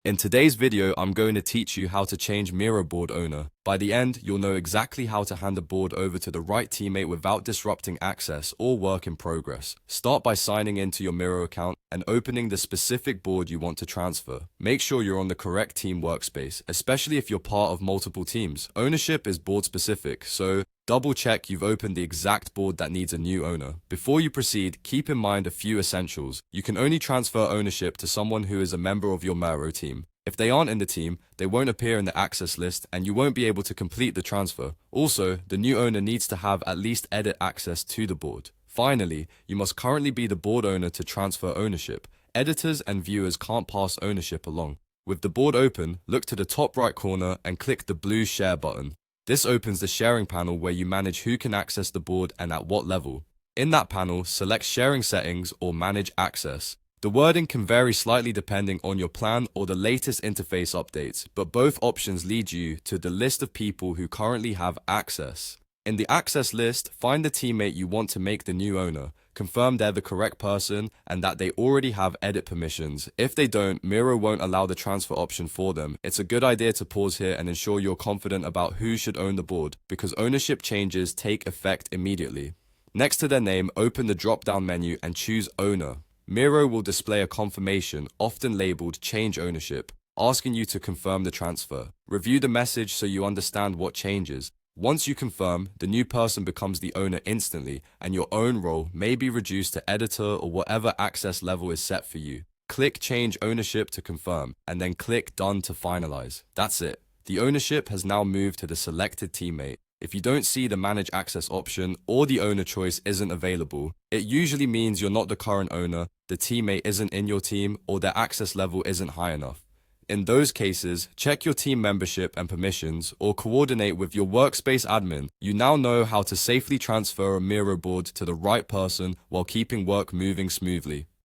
In today's video, I'm going to teach you how to change Miro board owner. By the end, you'll know exactly how to hand the board over to the right teammate without disrupting access or work in progress. Start by signing into your Miro account and opening the specific board you want to transfer. Make sure you're on the correct team workspace, especially if you're part of multiple teams. Ownership is board specific, so double check you've opened the exact board that needs a new owner. Before you proceed, keep in mind a few essentials. You can only transfer ownership to someone who is a member of your Miro team. If they aren't in the team, they won't appear in the access list and you won't be able to complete the transfer. Also, the new owner needs to have at least edit access to the board. Finally, you must currently be the board owner to transfer ownership. Editors and viewers can't pass ownership along. With the board open, look to the top right corner and click the blue share button. This opens the sharing panel where you manage who can access the board and at what level. In that panel, select sharing settings or manage access. The wording can vary slightly depending on your plan or the latest interface updates, but both options lead you to the list of people who currently have access. In the access list, find the teammate you want to make the new owner. Confirm they're the correct person and that they already have edit permissions. If they don't, Miro won't allow the transfer option for them. It's a good idea to pause here and ensure you're confident about who should own the board, because ownership changes take effect immediately. Next to their name, open the drop-down menu and choose Owner. Miro will display a confirmation, often labeled Change Ownership, asking you to confirm the transfer. Review the message so you understand what changes. Once you confirm, the new person becomes the owner instantly, and your own role may be reduced to editor or whatever access level is set for you. Click Change Ownership to confirm, and then click Done to finalize. That's it. The ownership has now moved to the selected teammate. If you don't see the Manage Access option or the owner choice isn't available, it usually means you're not the current owner, the teammate isn't in your team, or their access level isn't high enough. In those cases, check your team membership and permissions or coordinate with your workspace admin. You now know how to safely transfer a Miro board to the right person while keeping work moving smoothly.